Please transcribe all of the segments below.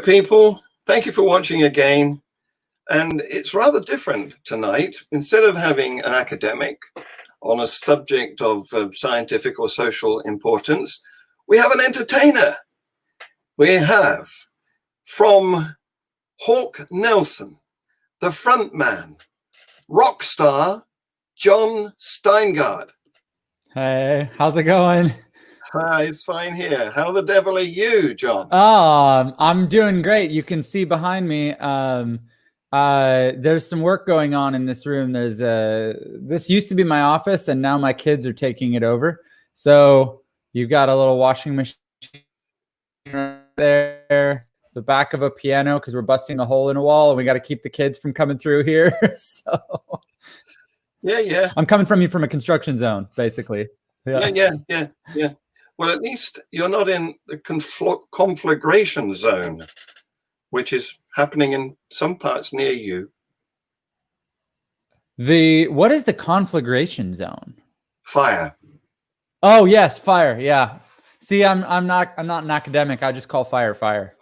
people. Thank you for watching again. And it's rather different tonight. Instead of having an academic on a subject of scientific or social importance, we have an entertainer. We have, from Hawk Nelson, the frontman, rock star, Jon Steingard. Hey, how's it going? Hi, it's fine here. How the devil are you, Jon? I'm doing great. You can see behind me. There's some work going on in this room. This used to be my office, and now my kids are taking it over. So you've got a little washing machine right there, the back of a piano, because we're busting a hole in a wall, and we got to keep the kids from coming through here. So yeah. I'm coming from you from a construction zone, basically. Yeah. Well, at least you're not in the conflagration zone, which is happening in some parts near you. What is the conflagration zone? Fire. Oh yes, fire. Yeah. See, I'm not an academic. I just call fire.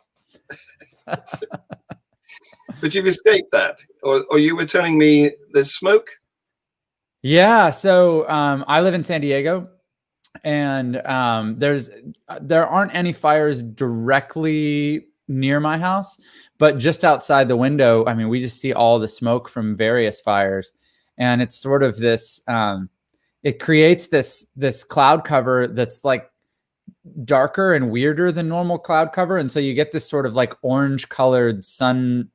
But you've escaped that, or you were telling me there's smoke. Yeah. So I live in San Diego. And there aren't any fires directly near my house, but just outside the window, I mean, we just see all the smoke from various fires, and it's sort of this. It creates this cloud cover that's like darker and weirder than normal cloud cover, and so you get this sort of like orange colored sun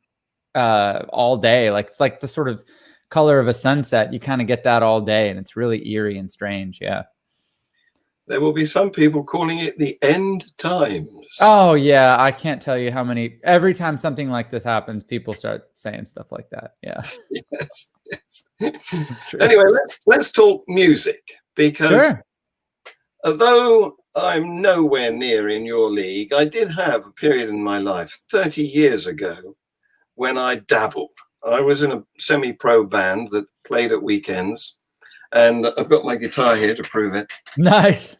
all day. Like it's like the sort of color of a sunset. You kind of get that all day, and it's really eerie and strange. Yeah. There will be some people calling it the end times. Oh, yeah. I can't tell you how many. Every time something like this happens, people start saying stuff like that. Yeah. Yes. It's true. Anyway, let's talk music, because although I'm nowhere near in your league, I did have a period in my life 30 years ago when I dabbled. I was in a semi-pro band that played at weekends. And I've got my guitar here to prove it. Nice.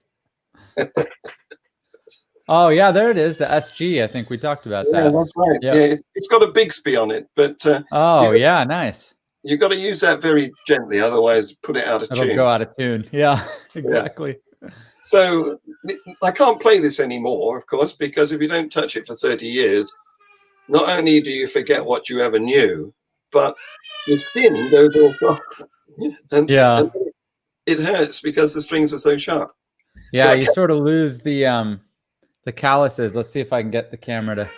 Oh, yeah, there it is. The SG. I think we talked about that. Yeah, that's right. Yeah, it's got a Bixby on it. But yeah, nice. You've got to use that very gently. Otherwise, put it out of tune. It'll go out of tune. Yeah, exactly. Yeah. So I can't play this anymore, of course, because if you don't touch it for 30 years, not only do you forget what you ever knew, but your skin goes all soft. And it hurts because the strings are so sharp. Yeah, you sort of lose the calluses. Let's see if I can get the camera to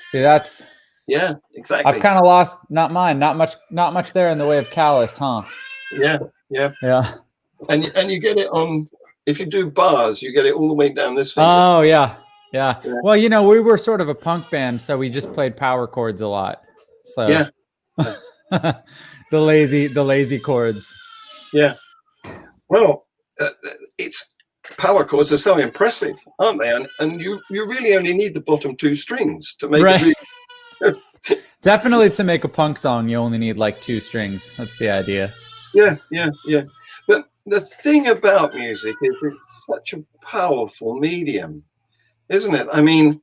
see. That's exactly. I've kind of lost not much there in the way of callus, huh? Yeah. And you get it on, if you do bars, you get it all the way down this finger. Oh yeah. Well, you know, we were sort of a punk band, so we just played power chords a lot. So the lazy chords. Yeah. Well, it's power chords are so impressive, aren't they? And you really only need the bottom two strings to make it. Really... Definitely, to make a punk song, you only need like 2 strings. That's the idea. Yeah. But the thing about music is it's such a powerful medium, isn't it? I mean,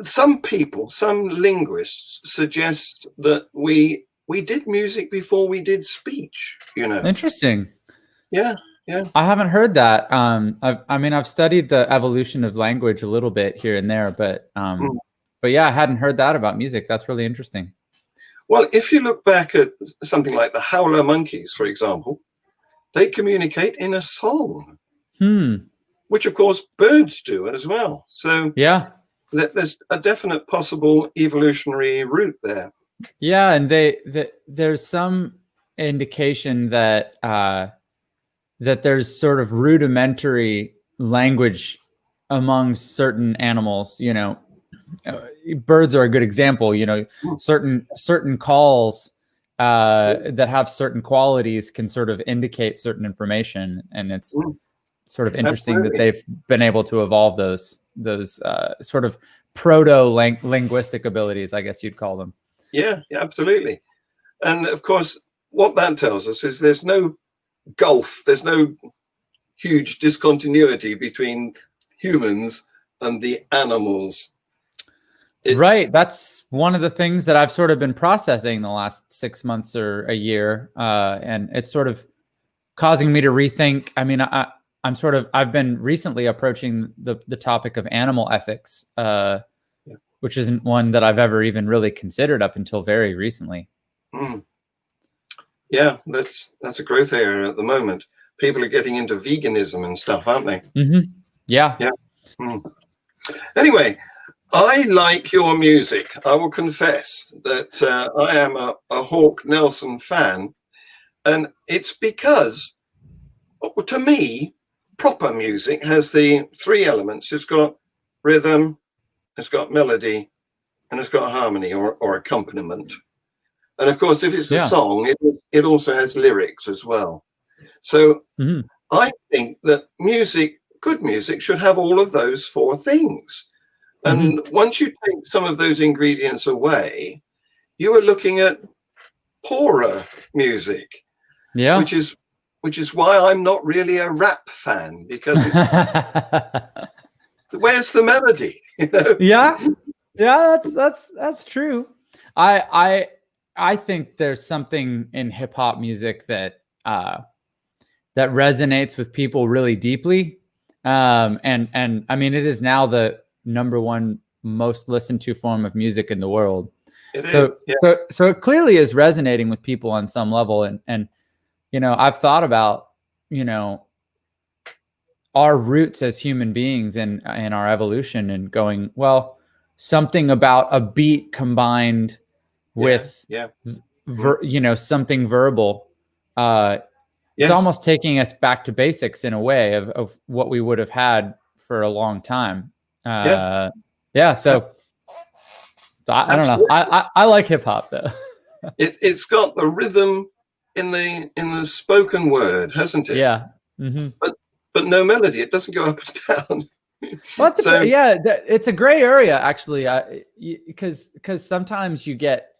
some linguists suggest that we did music before we did speech, you know. Interesting. Yeah. I haven't heard that. I've studied the evolution of language a little bit here and there, but yeah, I hadn't heard that about music. That's really interesting. Well, if you look back at something like the howler monkeys, for example, they communicate in a song, which of course birds do as well. So yeah. There's a definite possible evolutionary route there. Yeah, and there's some indication that that there's sort of rudimentary language among certain animals. You know, birds are a good example. You know, certain calls that have certain qualities can sort of indicate certain information, and it's sort of interesting that they've been able to evolve those sort of proto-linguistic abilities, I guess you'd call them. Yeah, absolutely. And of course, what that tells us is there's no gulf, there's no huge discontinuity between humans and the animals. Right. That's one of the things that I've sort of been processing the last 6 months or a year. And it's sort of causing me to rethink. I mean, I've been recently approaching the topic of animal ethics, which isn't one that I've ever even really considered up until very recently. Yeah, that's a growth area at the moment. People are getting into veganism and stuff, aren't they? Yeah. Anyway, I like your music. I will confess that I am a Hawk Nelson fan, and it's because, to me, proper music has the three elements. It's got rhythm, it's got melody, and it's got harmony or accompaniment. And of course, if it's a song, it also has lyrics as well. So I think that good music should have all of those four things. And once you take some of those ingredients away, you are looking at poorer music. Yeah. Which is why I'm not really a rap fan, because where's the melody? You know? Yeah, that's true. I think there's something in hip hop music that that resonates with people really deeply. And I mean, it is now the #1 most listened to form of music in the world. So it clearly is resonating with people on some level. And you know, I've thought about, you know, our roots as human beings and our evolution, and going, well, something about a beat combined with you know, something verbal. It's almost taking us back to basics in a way of what we would have had for a long time. So I don't know. I like hip hop though. It's got the rhythm in the spoken word, hasn't it? Yeah. But no melody. It doesn't go up and down. Well, it's a gray area actually, because sometimes you get,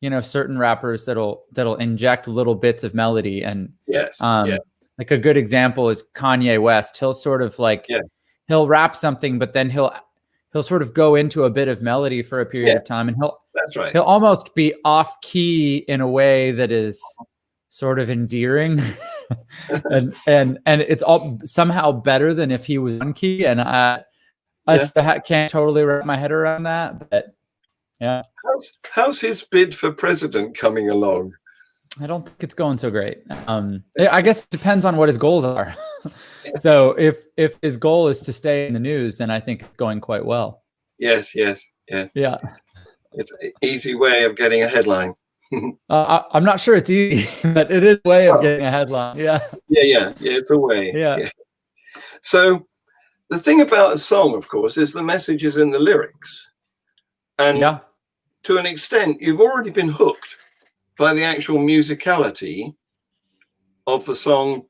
you know, certain rappers that'll inject little bits of melody, and like a good example is Kanye West. He'll sort of like he'll rap something, but then he'll sort of go into a bit of melody for a period of time, and he'll almost be off key in a way that is sort of endearing. and it's all somehow better than if he was on key, and I can't totally wrap my head around that, but yeah. How's his bid for president coming along? I don't think it's going so great. I guess it depends on what his goals are. So if his goal is to stay in the news, then I think it's going quite well. Yes. Yeah. It's an easy way of getting a headline. I'm not sure it's easy, but it is a way of getting a headline. Yeah. It's a way. Yeah. So the thing about a song, of course, is the message is in the lyrics. And to an extent, you've already been hooked by the actual musicality of the song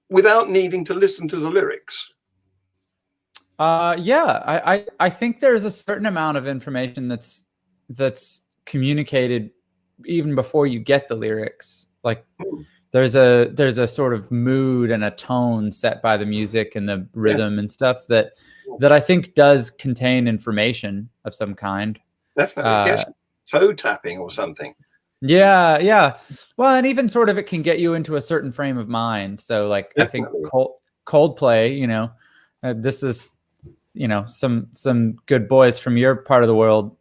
without needing to listen to the lyrics. I think there's a certain amount of information that's communicated even before you get the lyrics. Like there's a sort of mood and a tone set by the music and the rhythm and stuff that I think does contain information of some kind. Definitely. I guess toe tapping or something. Yeah. Well, and even sort of it can get you into a certain frame of mind. So like definitely. I think Coldplay, you know, this is, you know, some good boys from your part of the world.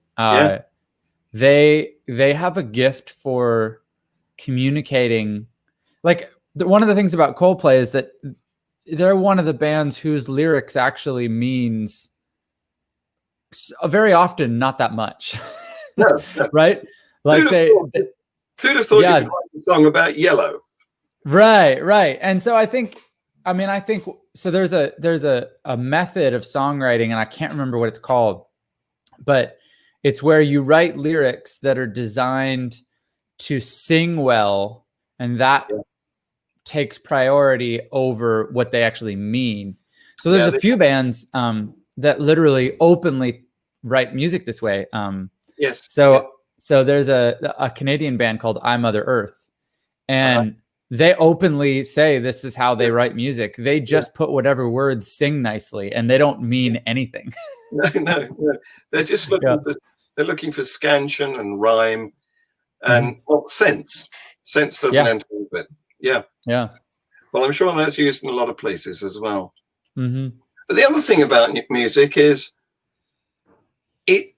They have a gift for communicating. Like one of the things about Coldplay is that they're one of the bands whose lyrics actually means very often not that much. No. Right? Like who'd have thought you could write a song about yellow? Right. And so I think so there's a method of songwriting, and I can't remember what it's called, but it's where you write lyrics that are designed to sing well, and that takes priority over what they actually mean. So there's a few bands that literally openly write music this way. So there's a Canadian band called I Mother Earth, and they openly say this is how they write music. They just put whatever words sing nicely, and they don't mean anything. No, no, no. They're just Yeah. looking for scansion and rhyme and sense. Sense doesn't Yeah. enter into it. Yeah. Yeah. Well, I'm sure that's used in a lot of places as well. Mm-hmm. But the other thing about music is it's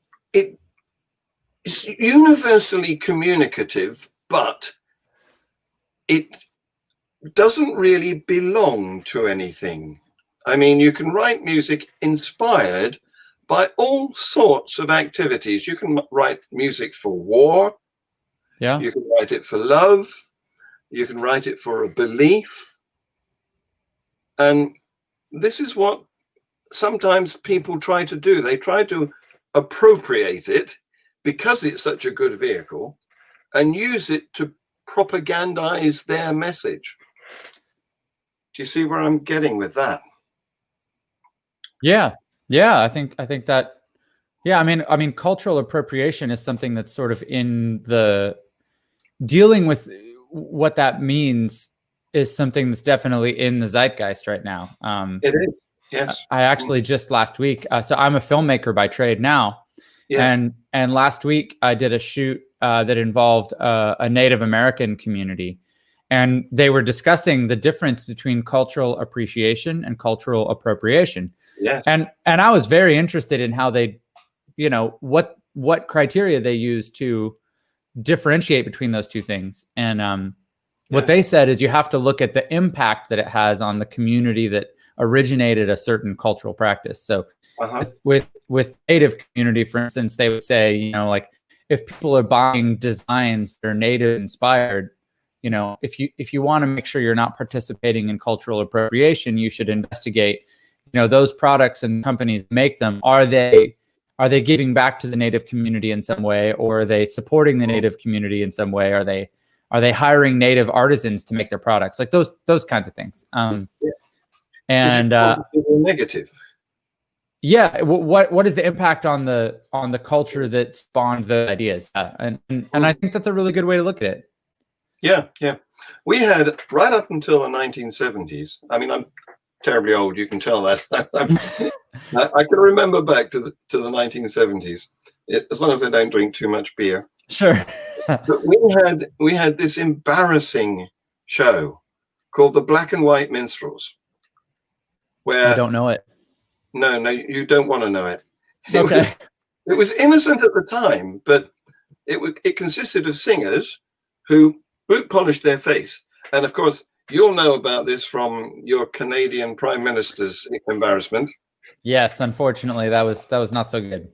universally communicative, but it doesn't really belong to anything. I mean, you can write music inspired by all sorts of activities. You can write music for war. Yeah. You can write it for love. You can write it for a belief. And this is what sometimes people try to do. They try to appropriate it because it's such a good vehicle and use it to propagandize their message. Do you see where I'm getting with that? Yeah. Yeah. I think that, yeah, I mean, cultural appropriation is something that's sort of in the dealing with what that means is something that's definitely in the zeitgeist right now. It is. Yes. I actually just last week, so I'm a filmmaker by trade now. Yeah. And last week I did a shoot that involved a Native American community. And they were discussing the difference between cultural appreciation and cultural appropriation. Yes. And I was very interested in how they, you know, what criteria they use to differentiate between those two things. And what they said is you have to look at the impact that it has on the community that originated a certain cultural practice. So with Native community, for instance, they would say, you know, like if people are buying designs that are Native inspired, you know, if you want to make sure you're not participating in cultural appropriation, you should investigate, you know, those products and companies make them. Are they giving back to the Native community in some way, or are they supporting the Native community in some way? Are they hiring Native artisans to make their products? Like those kinds of things. And negative. Yeah, what is the impact on the culture that spawned the ideas? And I think that's a really good way to look at it. Yeah, yeah. We had right up until the 1970s. I mean, I'm terribly old. You can tell that. I can remember back to the 1970s, as long as I don't drink too much beer. Sure. But we had this embarrassing show called The Black and White Minstrels. Where I don't know it. No, you don't want to know it. Okay. It was innocent at the time, but it consisted of singers who boot polished their face. And of course, you'll know about this from your Canadian Prime Minister's embarrassment. Yes, unfortunately, that was not so good.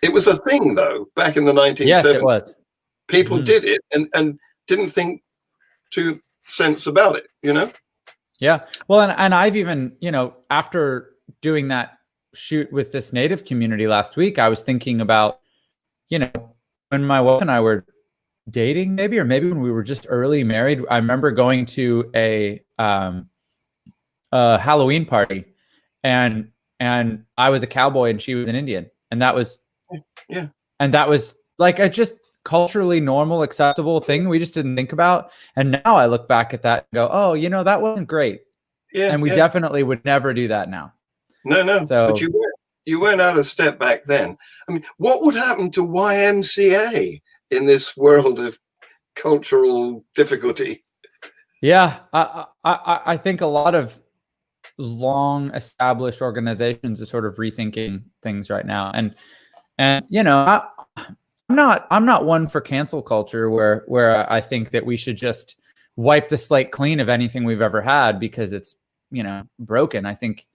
It was a thing, though, back in the 1970s. Yes, it was. People did it and didn't think two cents about it, you know? Yeah. Well, and I've even, you know, after doing that shoot with this Native community last week, I was thinking about, you know, when my wife and I were dating, maybe when we were just early married. I remember going to a Halloween party, and I was a cowboy and she was an Indian, and that was like a just culturally normal, acceptable thing we just didn't think about. And now I look back at that and go, oh, you know, that wasn't great. Yeah, and we definitely would never do that now. No. So, but you weren't out of step back then. I mean, what would happen to YMCA in this world of cultural difficulty? Yeah, I think a lot of long established organizations are sort of rethinking things right now. And you know, I'm not one for cancel culture where I think that we should just wipe the slate clean of anything we've ever had because it's, you know, broken. I think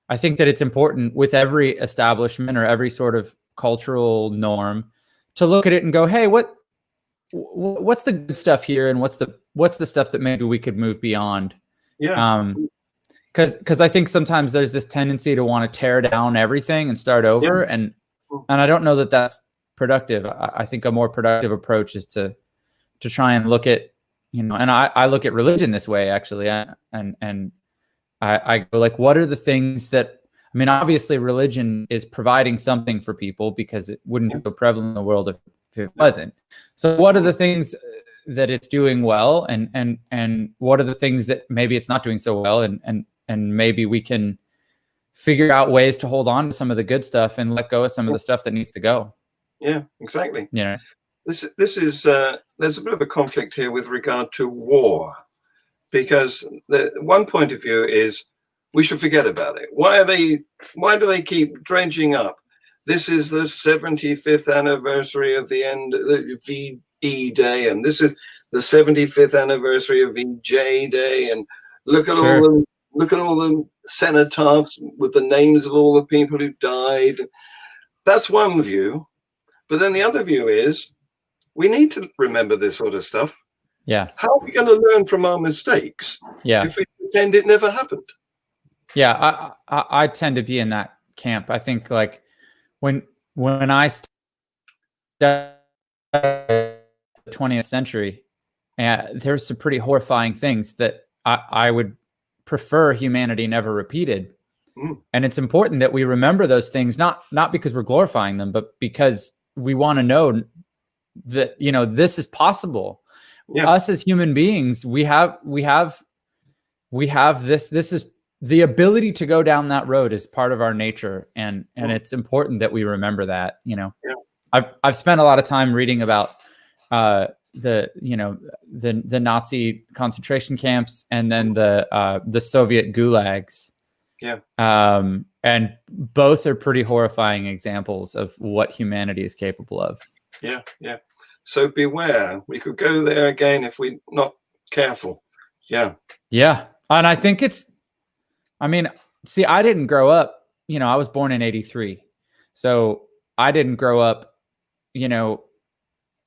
that it's important with every establishment or every sort of cultural norm to look at it and go, hey, what's the good stuff here, and what's the stuff that maybe we could move beyond? Yeah. Because I think sometimes there's this tendency to want to tear down everything and start over, and I don't know that that's productive. I think a more productive approach is to try and look at, you know, and I look at religion this way actually, and I go like, what are the things that, I mean, obviously religion is providing something for people because it wouldn't be so prevalent in the world if it wasn't. So what are the things that it's doing well, and what are the things that maybe it's not doing so well, and maybe we can figure out ways to hold on to some of the good stuff and let go of some of the stuff that needs to go. Yeah, exactly. You know, This is there's a bit of a conflict here with regard to war, because the one point of view is we should forget about it. Why do they keep dredging up? This is the 75th anniversary of the end of VE Day, and this is the 75th anniversary of VJ Day, and look at all the cenotaphs with the names of all the people who died. That's one view. But then the other view is we need to remember this sort of stuff. Yeah. How are we going to learn from our mistakes if we pretend it never happened? Yeah, I tend to be in that camp. I think like when I studied the 20th century, there's some pretty horrifying things that I would prefer humanity never repeated. And it's important that we remember those things, not because we're glorifying them, but because we want to know that, you know, this is possible. Yeah. Us as human beings, we have this is the ability to go down that road is part of our nature. And it's important that we remember that, you know. Yeah. I've spent a lot of time reading about the Nazi concentration camps and then the Soviet gulags. Yeah. And both are pretty horrifying examples of what humanity is capable of. Yeah, yeah. So beware. We could go there again if we're not careful. Yeah. Yeah. And I think I didn't grow up, you know, I was born in 83. So I didn't grow up, you know,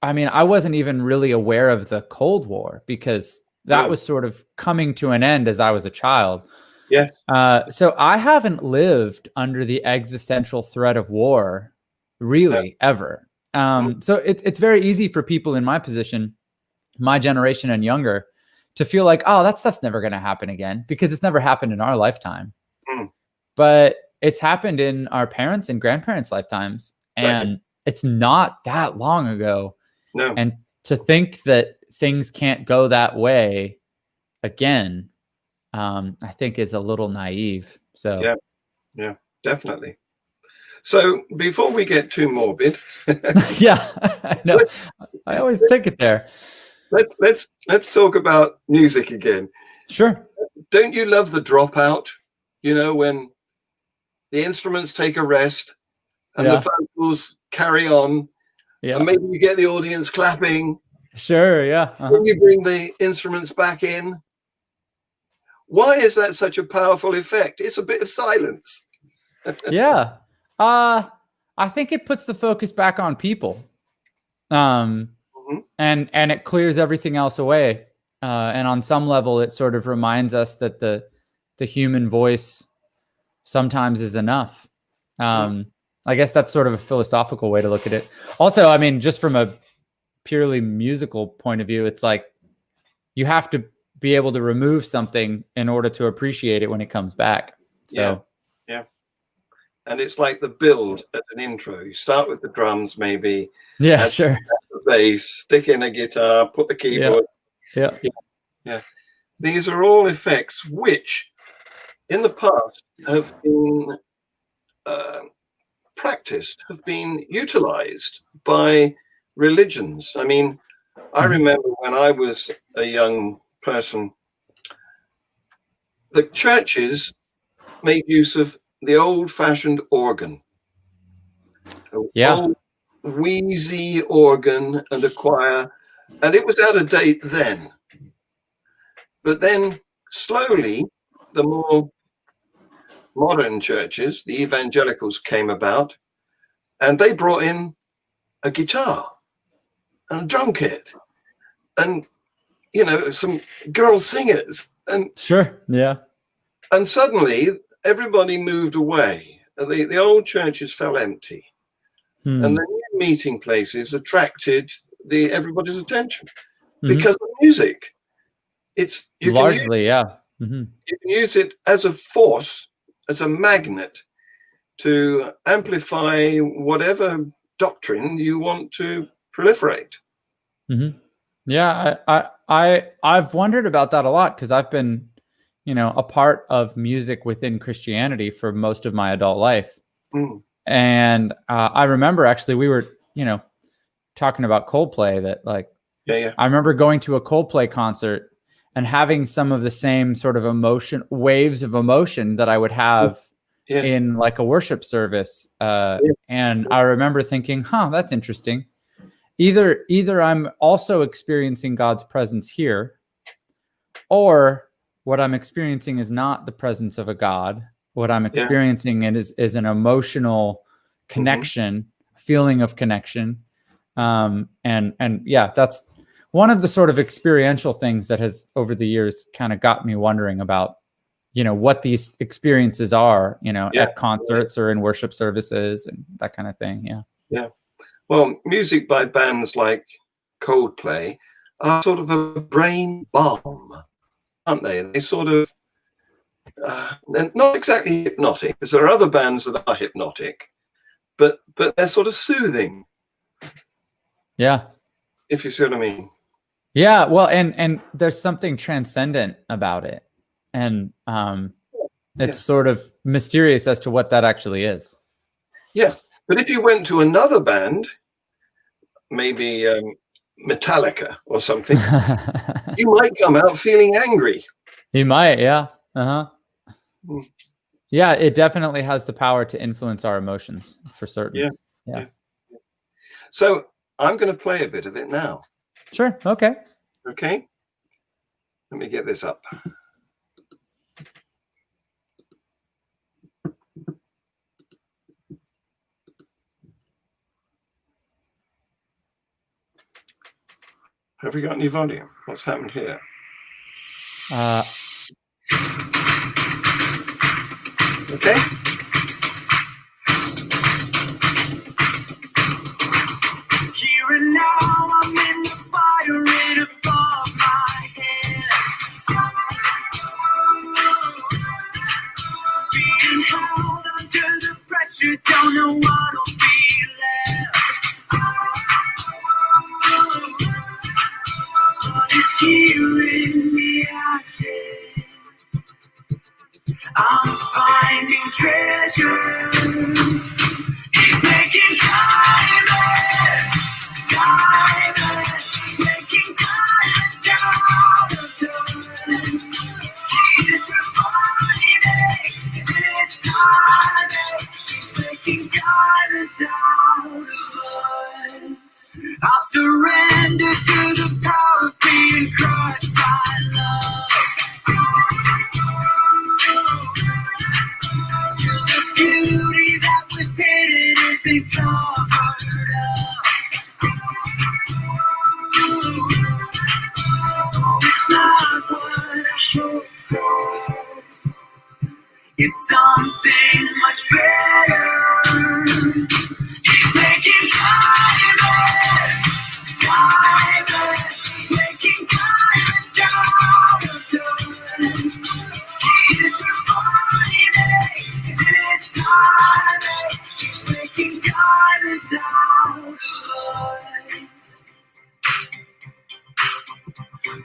I wasn't even really aware of the Cold War because that was sort of coming to an end as I was a child. Yeah. So I haven't lived under the existential threat of war really ever. So it's very easy for people in my position, my generation and younger, to feel like, oh, that stuff's never going to happen again because it's never happened in our lifetime. But it's happened in our parents' and grandparents' lifetimes. And it's not that long ago. No. And to think that things can't go that way again, I think is a little naive. So yeah, definitely. So before we get too morbid, yeah, I know. I always take it there. Let's talk about music again. Sure. Don't you love the dropout? You know, when the instruments take a rest and the vocals carry on, and maybe you get the audience clapping. Sure. Yeah. Then you bring the instruments back in. Why is that such a powerful effect? It's a bit of silence. Yeah. I think it puts the focus back on people. And it clears everything else away. And on some level, it sort of reminds us that the human voice sometimes is enough. I guess that's sort of a philosophical way to look at it. Also, I mean, just from a purely musical point of view, it's like you have to be able to remove something in order to appreciate it when it comes back. So yeah. And it's like the build at an intro. You start with the drums, maybe. Yeah, sure. The bass, stick in a guitar, put the keyboard. Yeah. These are all effects which, in the past, have been practiced, have been utilized by religions. I mean, I remember when I was a young person, the churches made use of the old-fashioned organ. Old, wheezy organ and a choir, and it was out of date then. But then slowly, the more modern churches, the evangelicals, came about, and they brought in a guitar and a drum kit and, you know, some girl singers. And sure, yeah. And suddenly everybody moved away. The old churches fell empty. And the new meeting places attracted everybody's attention because of music. You largely, you can use it as a force, as a magnet, to amplify whatever doctrine you want to proliferate. Yeah, I've wondered about that a lot because I've been, a part of music within Christianity for most of my adult life. Mm. And I remember actually we were, talking about Coldplay, that like, Yeah. I remember going to a Coldplay concert and having some of the same sort of waves of emotion that I would have Yes. in like a worship service. And I remember thinking, that's interesting. Either I'm also experiencing God's presence here, or what I'm experiencing is not the presence of a God. What I'm experiencing is an emotional connection, feeling of connection. And yeah, that's one of the sort of experiential things that has over the years kind of got me wondering about, what these experiences are, at concerts or in worship services and that kind of thing. Yeah. Well, music by bands like Coldplay are sort of a brain balm, aren't they? They sort of, they're not exactly hypnotic, because there are other bands that are hypnotic, but they're sort of soothing. Yeah. If you see what I mean. Yeah. Well, and there's something transcendent about it. And it's sort of mysterious as to what that actually is. Yeah. But if you went to another band, maybe Metallica or something, you might come out feeling angry. You might, yeah. Mm. Yeah, it definitely has the power to influence our emotions, for certain. Yeah. So I'm going to play a bit of it now. Sure. Okay. Okay. Let me get this up. Have we got any volume? What's happened here? Okay. Here and now, I'm in the fire right above my head. Being held under the pressure, don't know what'll be left. But it's here in the ashes. I'm finding treasure. He's making diamonds, making diamonds out of dust. He is refining this diamond. He's making diamonds out of us. I'll surrender to the power of being crushed by love. To the beauty that was hidden is been covered up. It's not what I hoped for. It's something much better. He's making diamonds, making diamonds out of dust. He is refining this diamond. He's making diamonds out of us.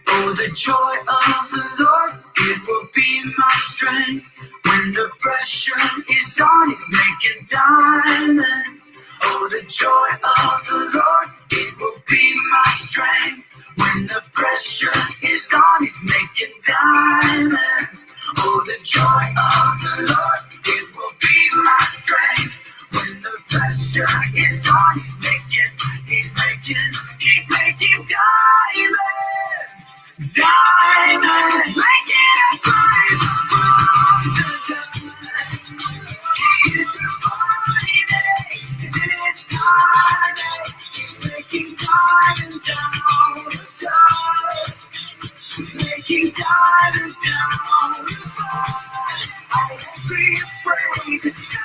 Oh, the joy of the Lord, it will be my strength. When the pressure is on, he's making diamonds. Oh, the joy of the Lord, it will be my strength. When the pressure is on, he's making diamonds. Oh, the joy of the Lord, it will be my strength. When the pressure is on, he's making diamonds. Diamonds, making us rise from the dust. He is refining this diamond. He's making diamonds out of dust. Making diamonds out of us. I won't be afraid to shine.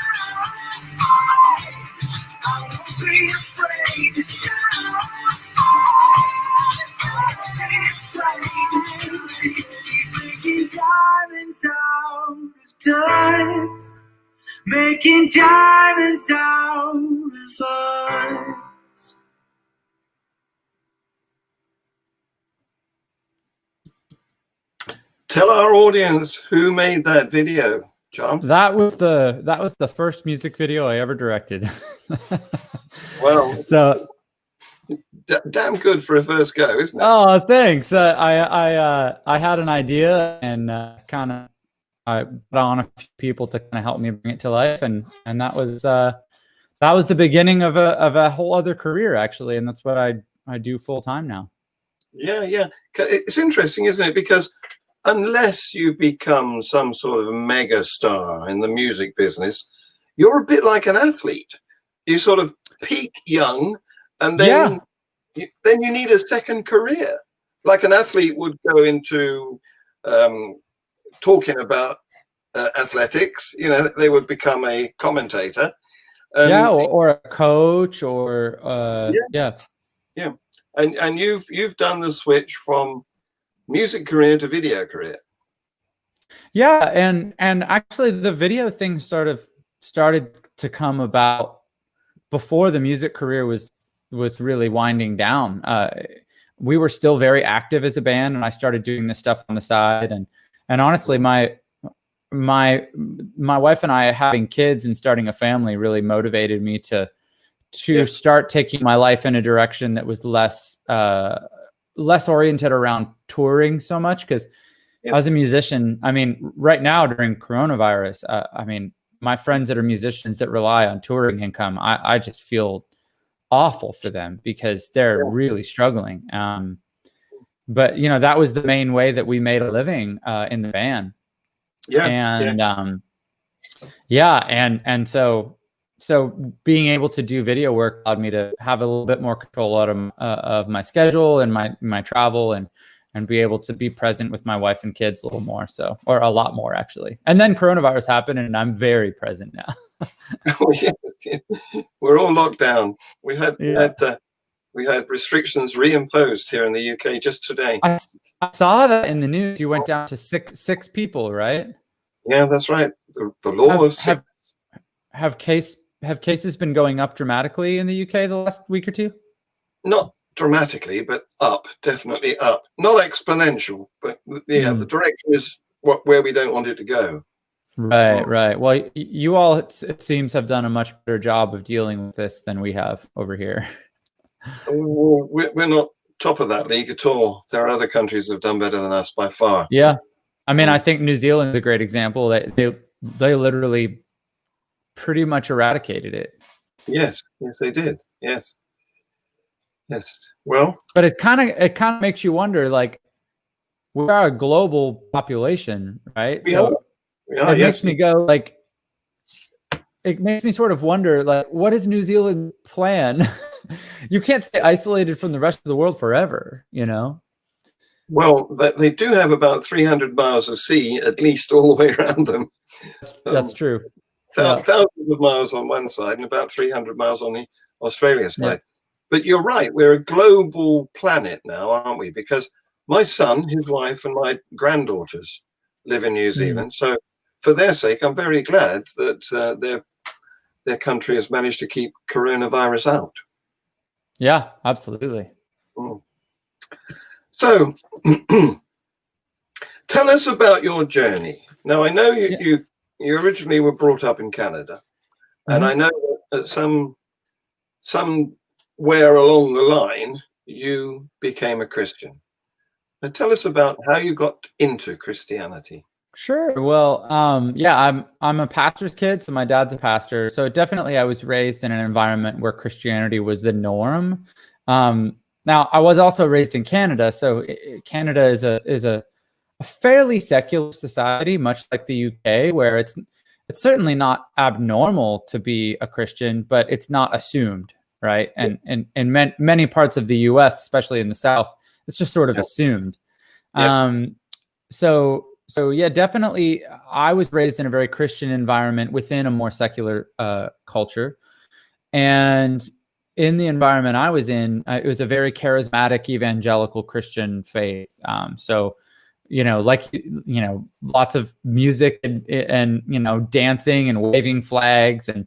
I won't be afraid to shine. He's making diamonds out of dust, making diamonds out of us. Tell our audience who made that video, Jon. That was the first music video I ever directed. Well, So damn good for a first go, isn't it? oh, thanks. I had an idea and kind of I put on a few people to kind of help me bring it to life, and that was the beginning of a whole other career, actually, and that's what I do full time now. Yeah. It's interesting, isn't it? Because unless you become some sort of mega star in the music business, you're a bit like an athlete. You sort of peak young, and then you need a second career. Like an athlete would go into talking about athletics. You know, they would become a commentator. Or a coach, or yeah. And you've done the switch from music career to video career. Yeah, and actually the video thing started to come about before the music career was really winding down. We were still very active as a band, and I started doing this stuff on the side, and honestly my wife and I having kids and starting a family really motivated me to start taking my life in a direction that was less oriented around touring so much. Because as a musician, I mean, right now during coronavirus, I mean, my friends that are musicians that rely on touring income, I just feel awful for them because they're really struggling. But you know, that was the main way that we made a living in the band. So being able to do video work allowed me to have a little bit more control out of my schedule and my travel, and be able to be present with my wife and kids a little more, or a lot more actually. And then coronavirus happened, and I'm very present now. We're all locked down. We had restrictions reimposed here in the UK just today. I saw that in the news. You went down to six people, right? Yeah, that's right. The law of six. Have cases been going up dramatically in the UK the last week or two? Not dramatically, but up, definitely up. Not exponential, but the direction is where we don't want it to go. Right. Well, you all, it seems, have done a much better job of dealing with this than we have over here. We're not top of that league at all. There are other countries that have done better than us by far. Yeah. I mean, I think New Zealand is a great example. They literally pretty much eradicated it. Yes, they did. Yes. Well, but it kind of makes you wonder, like, we are a global population, right? It makes me go, like, it makes me sort of wonder, like, what is New Zealand's plan? You can't stay isolated from the rest of the world forever, you know? Well, they do have about 300 miles of sea, at least, all the way around them. That's true. Thousands of miles on one side and about 300 miles on the Australia side. Yeah. But you're right, we're a global planet now, aren't we? Because my son, his wife, and my granddaughters live in New Zealand. So for their sake, I'm very glad that their country has managed to keep coronavirus out. Yeah, absolutely. So tell us about your journey. Now, I know you originally were brought up in Canada, and I know that somewhere along the line you became a Christian. Now, tell us about how you got into Christianity. Sure. Well, I'm a pastor's kid, so my dad's a pastor. So definitely I was raised in an environment where Christianity was the norm. Now, I was also raised in Canada, so Canada is a fairly secular society, much like the UK, where it's certainly not abnormal to be a Christian, but it's not assumed, right? And in many parts of the US, especially in the South, it's just sort of assumed. So yeah, definitely I was raised in a very Christian environment within a more secular culture. And in the environment I was in, it was a very charismatic evangelical Christian faith. So, lots of music and dancing and waving flags and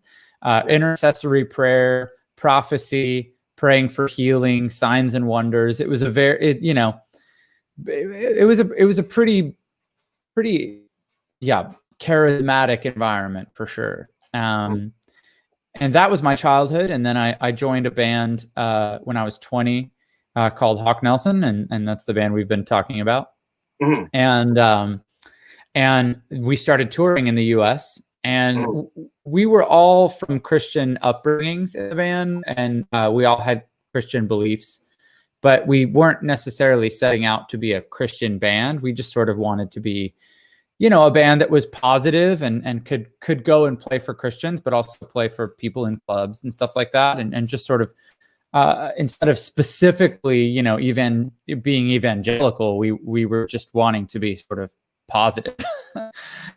intercessory prayer, prophecy, praying for healing, signs and wonders. It was a very, it was a pretty pretty, charismatic environment for sure. And that was my childhood. And then I joined a band when I was 20 called Hawk Nelson, and that's the band we've been talking about. And we started touring in the U.S. and we were all from Christian upbringings in the band, and we all had Christian beliefs, but we weren't necessarily setting out to be a Christian band. We just sort of wanted to be, a band that was positive and could go and play for Christians, but also play for people in clubs and stuff like that. And just sort of, instead of specifically, even being evangelical, we were just wanting to be sort of positive.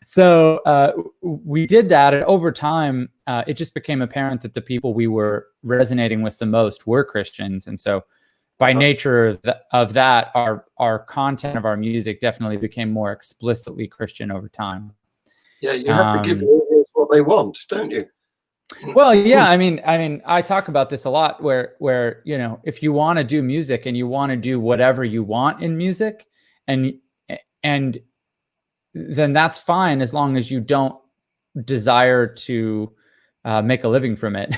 So we did that. And over time, it just became apparent that the people we were resonating with the most were Christians. And so by nature of that, our content of our music definitely became more explicitly Christian over time. Yeah, you have to give the audience what they want, don't you? Well, yeah, I mean, I talk about this a lot where if you want to do music and you want to do whatever you want in music, and then that's fine as long as you don't desire to make a living from it.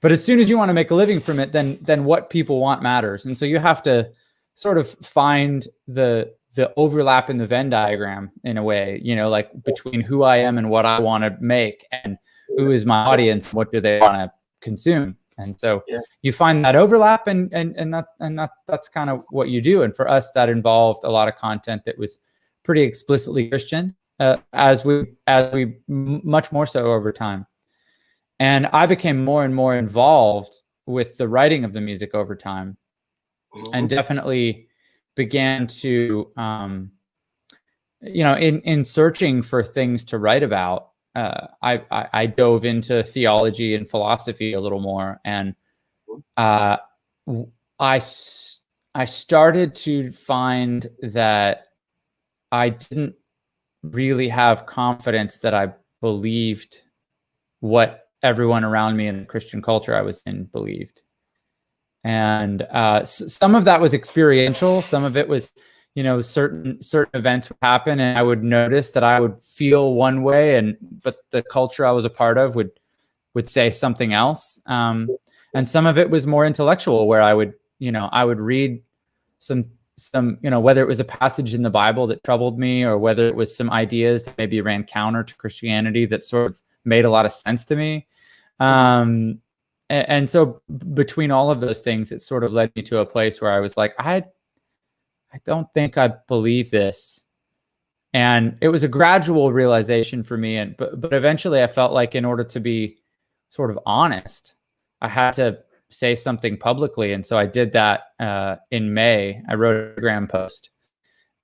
But as soon as you want to make a living from it, then what people want matters. And so you have to sort of find the overlap in the Venn diagram in a way, like between who I am and what I want to make, and who is my audience, what do they want to consume. And so you find that overlap, and that's kind of what you do. And for us, that involved a lot of content that was pretty explicitly Christian, as we much more so over time. And I became more and more involved with the writing of the music over time, and definitely began to, in searching for things to write about, I dove into theology and philosophy a little more, and I started to find that I didn't really have confidence that I believed what everyone around me in the Christian culture I was in believed. And some of that was experiential. Some of it was, certain events would happen and I would notice that I would feel one way, but the culture I was a part of would say something else. And some of it was more intellectual, where I would read some, whether it was a passage in the Bible that troubled me, or whether it was some ideas that maybe ran counter to Christianity that sort of made a lot of sense to me. And so between all of those things, it sort of led me to a place where I was like, I don't think I believe this. And it was a gradual realization for me. But eventually I felt like in order to be sort of honest, I had to say something publicly. And so I did that in May. I wrote a Instagram post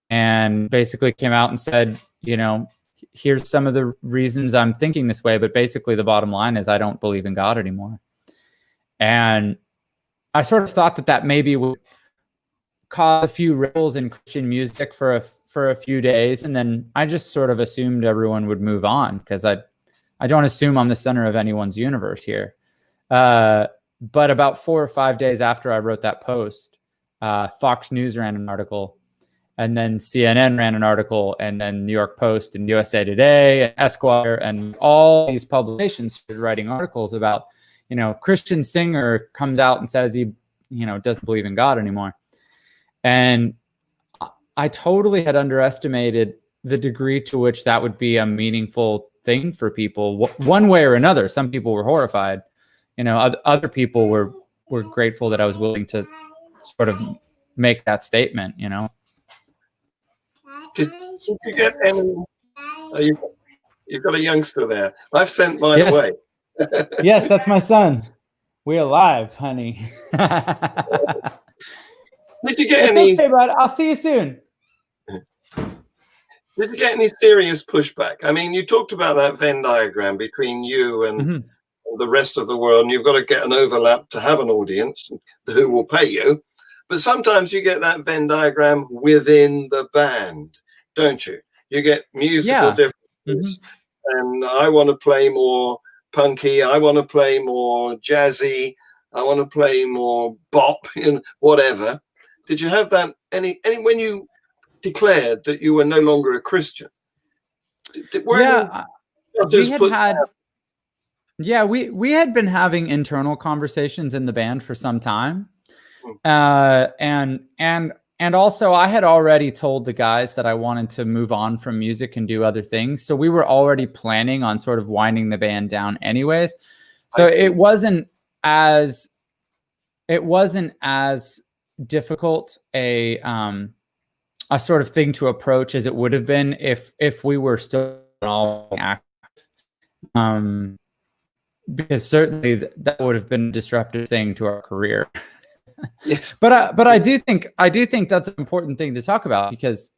and basically came out and said, here's some of the reasons I'm thinking this way, but basically the bottom line is I don't believe in God anymore. And I sort of thought that maybe would cause a few ripples in Christian music for a few days, and then I just sort of assumed everyone would move on, because I don't assume I'm the center of anyone's universe here. But about 4 or 5 days after I wrote that post, Fox News ran an article, and then CNN ran an article, and then New York Post and USA Today and Esquire and all these publications started writing articles about, Christian singer comes out and says he, doesn't believe in God anymore. And I totally had underestimated the degree to which that would be a meaningful thing for people, one way or another. Some people were horrified. Other people were grateful that I was willing to sort of make that statement, Did you get any? You've got a youngster there. I've sent mine away. Yes, that's my son. We're alive, honey. Did you get any? Okay, bud. I'll see you soon. Did you get any serious pushback? I mean, you talked about that Venn diagram between you and the rest of the world, and you've got to get an overlap to have an audience who will pay you. But sometimes you get that Venn diagram within the band, don't you? You get musical differences. And I want to play more punky. I want to play more jazzy. I want to play more bop, whatever. Did you have that any when you declared that you were no longer a Christian? Were Yeah, you we just had put had yeah we had been having internal conversations in the band for some time, and also I had already told the guys that I wanted to move on from music and do other things, so we were already planning on sort of winding the band down anyways. So it wasn't as difficult a sort of thing to approach as it would have been if we were still all active. Because certainly that would have been a disruptive thing to our career. Yes. But I do think that's an important thing to talk about, because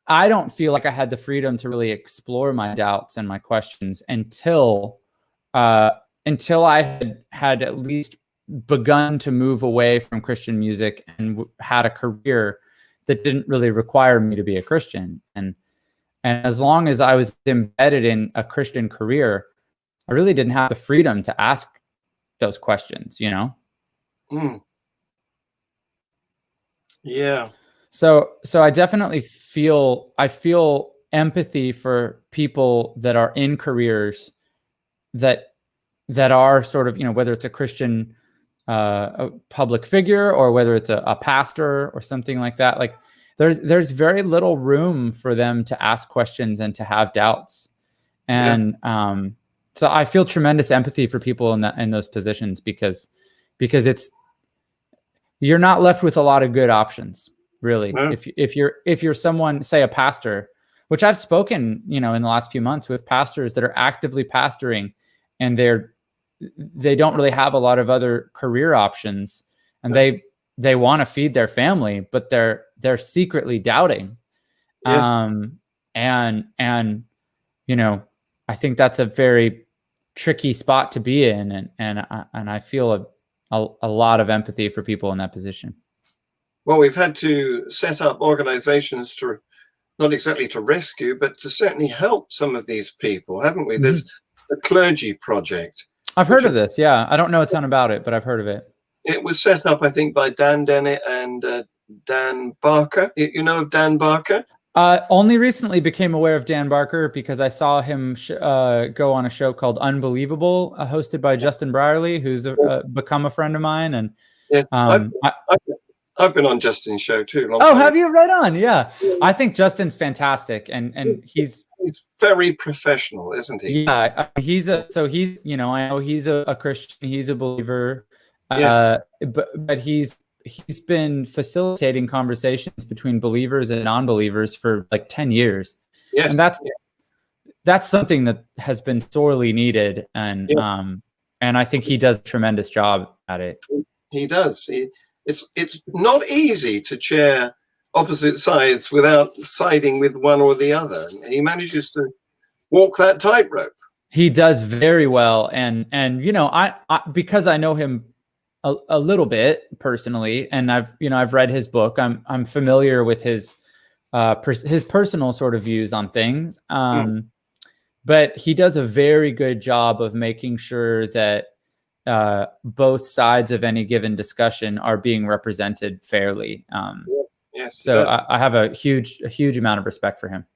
I don't feel like I had the freedom to really explore my doubts and my questions until I had at least begun to move away from Christian music and had a career that didn't really require me to be a Christian. And as long as I was embedded in a Christian career, I really didn't have the freedom to ask those questions, you know? Yeah. So I definitely feel empathy for people that are in careers that are sort of, you know, whether it's a Christian a public figure or whether it's a pastor or something like that. Like there's very little room for them to ask questions and to have doubts. And so I feel tremendous empathy for people in those positions, because you're not left with a lot of good options, really. If you're someone, say a pastor, which I've spoken, you know, in the last few months with pastors that are actively pastoring, and they don't really have a lot of other career options, and they want to feed their family, but they're secretly doubting. And you know, I think that's a very tricky spot to be in, and I feel a lot of empathy for people in that position. Well, we've had to set up organizations to not exactly to rescue, but to certainly help some of these people, haven't we? There's the Clergy Project. I've heard of this. Yeah. I don't know a ton about it, but I've heard of it. It was set up, I think, by Dan Dennett and Dan Barker. You know of Dan Barker? Only recently became aware of Dan Barker because I saw him go on a show called Unbelievable, hosted by Justin Brierley, who's become a friend of mine. And I've been on Justin's show too. Have you? Right on. Yeah. I think Justin's fantastic, and he's very professional, isn't he? Yeah. You know, I know he's a Christian, he's a believer, but he's been facilitating conversations between believers and non-believers for like 10 years. Yes. And that's something that has been sorely needed. And I think he does a tremendous job at it. He does. It's not easy to chair opposite sides without siding with one or the other. He manages to walk that tightrope. He does very well. And you know, I because I know him a little bit personally, and I've read his book. I'm familiar with his personal sort of views on things. But he does a very good job of making sure that both sides of any given discussion are being represented fairly. Yes. So I have a huge amount of respect for him.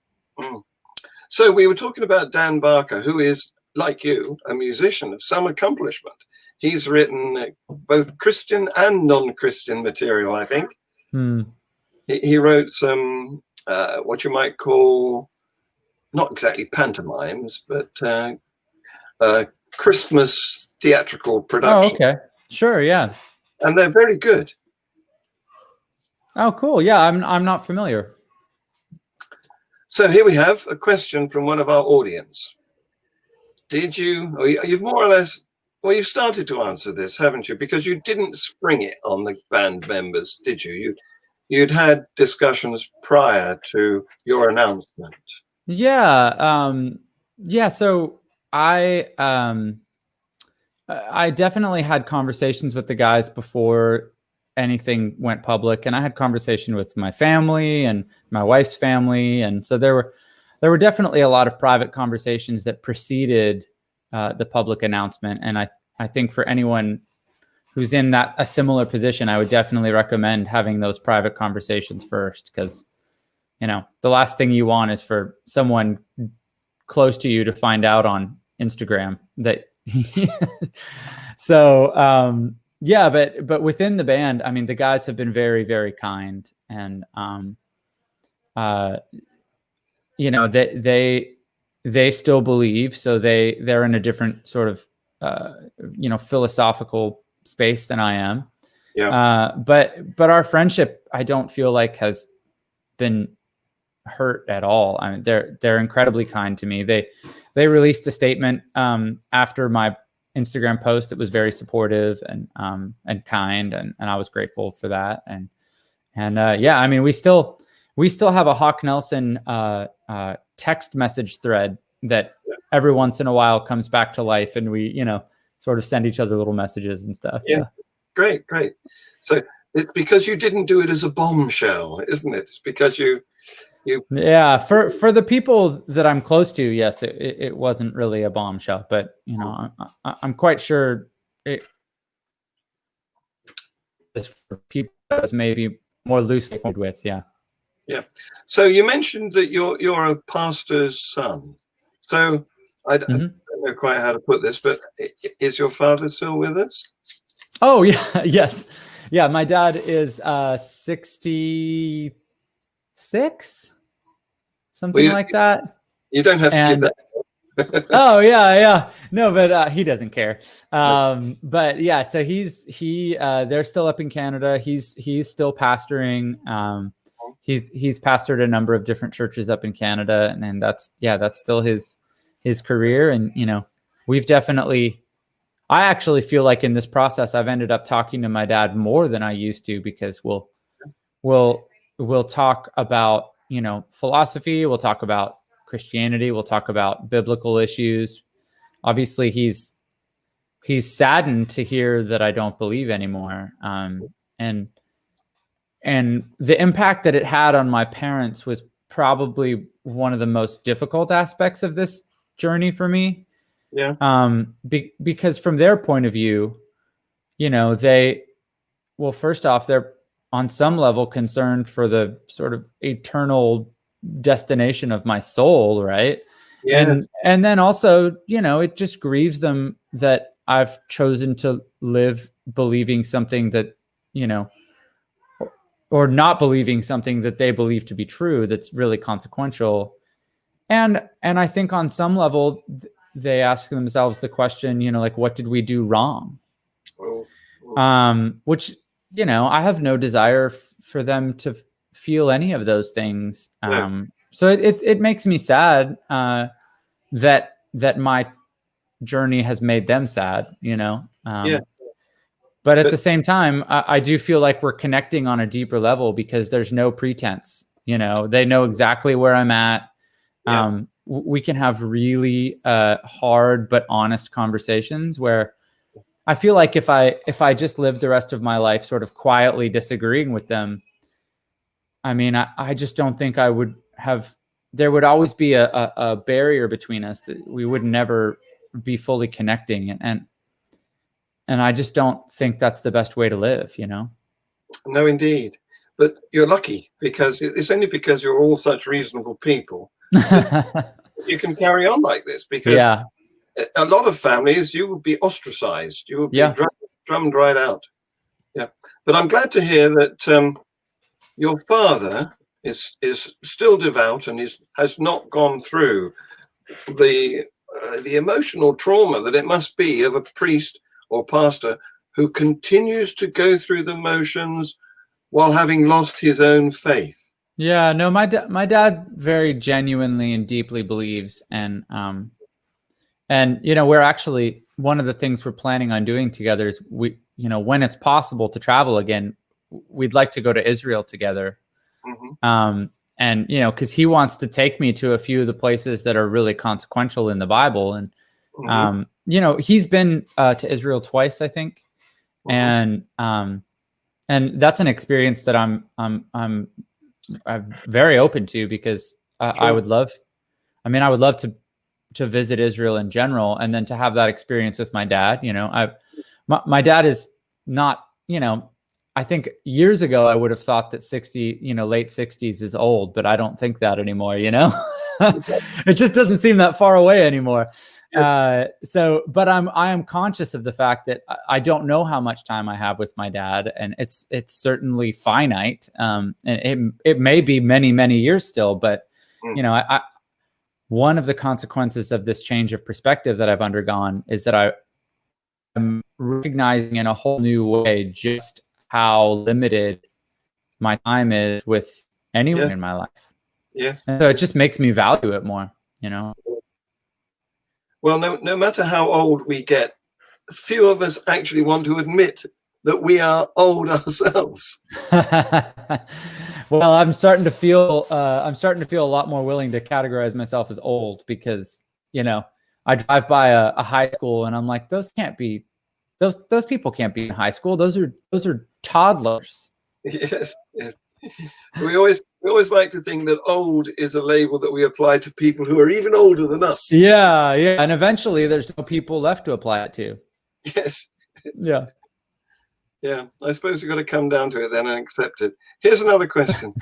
So we were talking about Dan Barker, who is, like you, a musician of some accomplishment. He's written both Christian and non-Christian material, I think. He wrote some, what you might call, not exactly pantomimes, but Christmas theatrical production. Oh, okay. Sure, yeah. And they're very good. Oh, cool. Yeah, I'm not familiar. So here we have a question from one of our audience. You've more or less, well, you've started to answer this, haven't you? Because you didn't spring it on the band members, did you? You'd had discussions prior to your announcement. Yeah. So I definitely had conversations with the guys before anything went public, and I had conversation with my family and my wife's family, and so there were definitely a lot of private conversations that preceded the public announcement. And I think for anyone who's in a similar position, I would definitely recommend having those private conversations first, because you know the last thing you want is for someone close to you to find out on Instagram that. So yeah, but within the band, I mean, the guys have been very, very kind, and you know, they still believe, so they're in a different sort of you know, philosophical space than I am. Yeah. But our friendship, I don't feel like has been hurt at all. I mean, they're incredibly kind to me. They released a statement after my Instagram post that was very supportive and kind, and I was grateful for that. And yeah, I mean, we still have a Hawk Nelson text message thread that every once in a while comes back to life, and we, you know, sort of send each other little messages and stuff. Yeah. Great. So it's because you didn't do it as a bombshell, isn't it? It's because you. Yeah, for the people that I'm close to, yes, it wasn't really a bombshell, but you know, I'm quite sure it is for people that was maybe more loosely with. Yeah. So you mentioned that you're a pastor's son. So I don't know quite how to put this, but is your father still with us? Oh yeah, yes, yeah. My dad is 66. Something like that. You don't have to give that. Oh yeah. No, but he doesn't care. But yeah, so they're still up in Canada. He's still pastoring. He's pastored a number of different churches up in Canada, and that's still his career. And you know, I actually feel like in this process I've ended up talking to my dad more than I used to, because we'll talk about, you know, philosophy, we'll talk about Christianity, we'll talk about biblical issues. Obviously he's saddened to hear that I don't believe anymore. And the impact that it had on my parents was probably one of the most difficult aspects of this journey for me. Yeah. Because from their point of view, you know, first off, they're on some level concerned for the sort of eternal destination of my soul, right? Yeah. And then also, you know, it just grieves them that I've chosen to live believing something that, you know, or not believing something that they believe to be true, that's really consequential. And I think on some level they ask themselves the question, you know, like, what did we do wrong? Which, you know, I have no desire for them to feel any of those things. So it makes me sad that my journey has made them sad, you know? But at the same time, I do feel like we're connecting on a deeper level, because there's no pretense, you know, they know exactly where I'm at. Yes. We can have really hard but honest conversations where I feel like if I just lived the rest of my life sort of quietly disagreeing with them, I mean, I just don't think I would have. There would always be a barrier between us that we would never be fully connecting, and I just don't think that's the best way to live, you know? No, indeed. But you're lucky, because it's only because you're all such reasonable people you can carry on like this, because a lot of families, you would be ostracized. You would be drummed right out. Yeah. But I'm glad to hear that your father is still devout and has not gone through the emotional trauma that it must be of a priest or pastor who continues to go through the motions while having lost his own faith. Yeah, no, my dad very genuinely and deeply believes, and you know, we're actually, one of the things we're planning on doing together is we, you know, when it's possible to travel again, we'd like to go to Israel together. And you know, because he wants to take me to a few of the places that are really consequential in the Bible, and you know, he's been to Israel twice, I think, and that's an experience that I'm very open to, because I would love to visit Israel in general, and then to have that experience with my dad. You know, my dad is not, you know, I think years ago I would have thought that late 60s is old, but I don't think that anymore, you know? It just doesn't seem that far away anymore. But I am conscious of the fact that I don't know how much time I have with my dad, and it's certainly finite. And it may be many, many years still, but you know, I one of the consequences of this change of perspective that I've undergone is that I'm recognizing in a whole new way just how limited my time is with anyone in my life. Yes. And so it just makes me value it more, you know? Well, no matter how old we get, few of us actually want to admit that we are old ourselves. Well, I'm starting to feel a lot more willing to categorize myself as old because, you know, I drive by a high school and I'm like, those people can't be in high school. Those are toddlers. Yes. We always like to think that old is a label that we apply to people who are even older than us. Yeah. And eventually there's no people left to apply it to. Yes. Yeah. Yeah, I suppose we've got to come down to it then and accept it. Here's another question.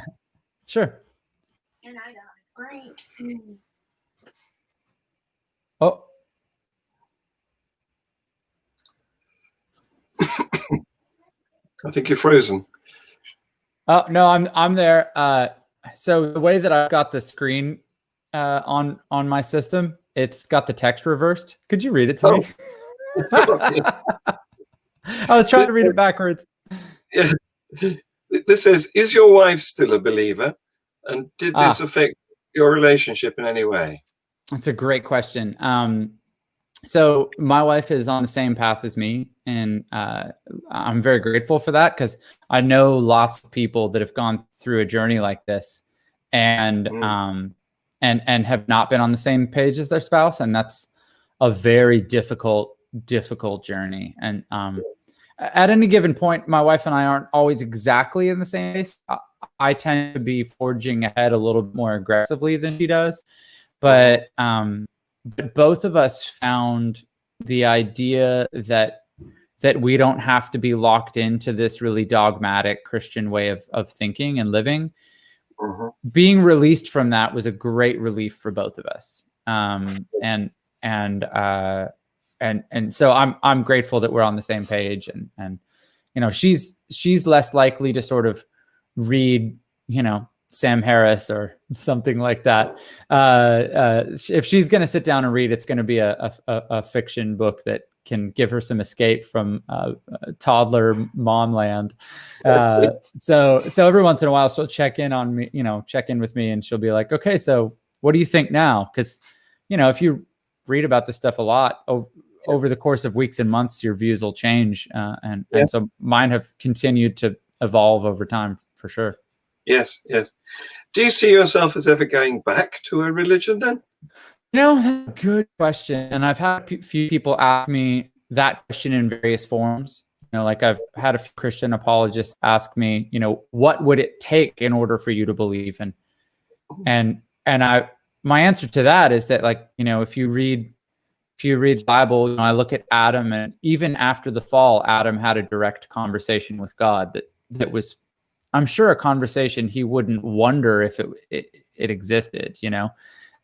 Sure. And I got it. Great. Oh. I think you're frozen. Oh no, I'm there. So the way that I've got the screen on my system, it's got the text reversed. Could you read it to me? I was trying to read it backwards. Yeah. This says, is your wife still a believer? And did this affect your relationship in any way? That's a great question. So my wife is on the same path as me, and I'm very grateful for that because I know lots of people that have gone through a journey like this and have not been on the same page as their spouse, and that's a very difficult journey. And at any given point, my wife and I aren't always exactly in the same place. I tend to be forging ahead a little bit more aggressively than she does, but both of us found the idea that we don't have to be locked into this really dogmatic Christian way of thinking and living. Being released from that was a great relief for both of us. And so I'm grateful that we're on the same page, and you know, she's less likely to sort of read, you know, Sam Harris or something like that. If she's going to sit down and read, it's going to be a fiction book that can give her some escape from toddler mom land. So every once in a while she'll check in on me, you know, check in with me, and she'll be like, okay, so what do you think now? Because, you know, if you read about this stuff a lot over the course of weeks and months, your views will change. And so mine have continued to evolve over time, for sure. Yes. Do you see yourself as ever going back to a religion then? You know, good question. And I've had a few people ask me that question in various forms. You know, like I've had a few Christian apologists ask me, you know, what would it take in order for you to believe? And my answer to that is that, like, you know, if you read the Bible, you know, I look at Adam, and even after the fall, Adam had a direct conversation with God that was, I'm sure, a conversation he wouldn't wonder if it existed, you know.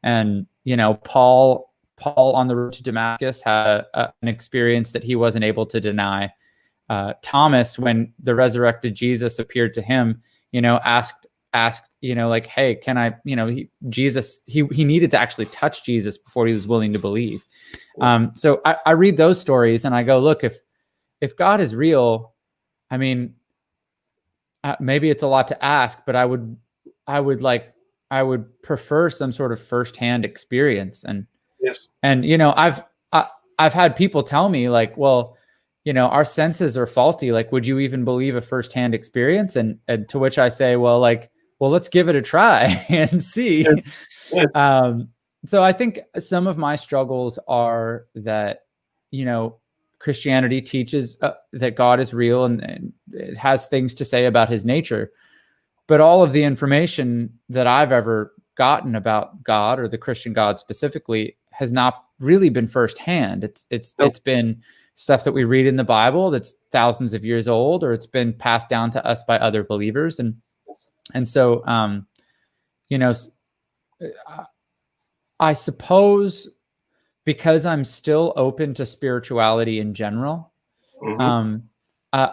And, you know, Paul on the road to Damascus had an experience that he wasn't able to deny. Thomas, when the resurrected Jesus appeared to him, you know, asked, you know, like, hey, can I, you know, he needed to actually touch Jesus before he was willing to believe. So I read those stories and I go, look, if God is real, I mean, maybe it's a lot to ask, but I would prefer some sort of firsthand experience. And yes, and you know, I've had people tell me, like, well, you know, our senses are faulty. Like, would you even believe a firsthand experience? And to which I say, well, let's give it a try and see. Yeah. So I think some of my struggles are that, you know, Christianity teaches that God is real and it has things to say about his nature. But all of the information that I've ever gotten about God, or the Christian God specifically, has not really been firsthand. It's been stuff that we read in the Bible that's thousands of years old, or it's been passed down to us by other believers. And so, you know, I suppose because I'm still open to spirituality in general, uh,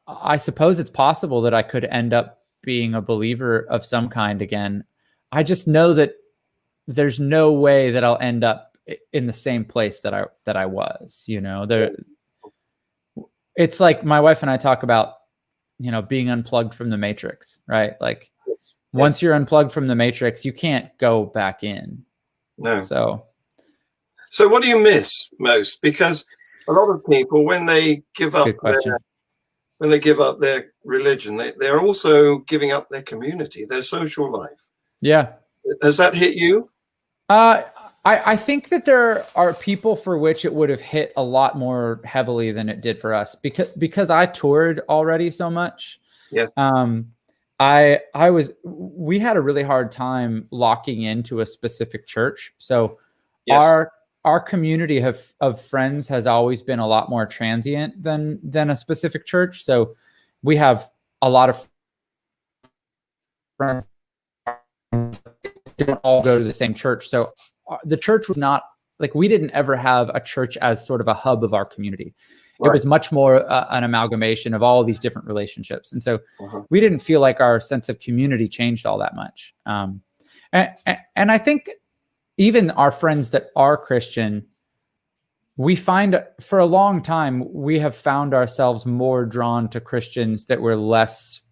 I suppose it's possible that I could end up being a believer of some kind again. I just know that there's no way that I'll end up in the same place that I was, it's like my wife and I talk about, being unplugged from the matrix, right? Like once you're unplugged from the matrix, you can't go back in. No. So what do you miss most? Because a lot of people, when they give up their religion, they're also giving up their community, their social life. Yeah. Has that hit you? I think that there are people for which it would have hit a lot more heavily than it did for us because I toured already so much. Yes. We had a really hard time locking into a specific church. So yes. Our community of friends has always been a lot more transient than a specific church. So we have a lot of friends don't all go to the same church. So the church was not like, we didn't ever have a church as sort of a hub of our community. Right. It was much more an amalgamation of all these different relationships. And so we didn't feel like our sense of community changed all that much. And I think even our friends that are Christian, we find for a long time, we have found ourselves more drawn to Christians that were less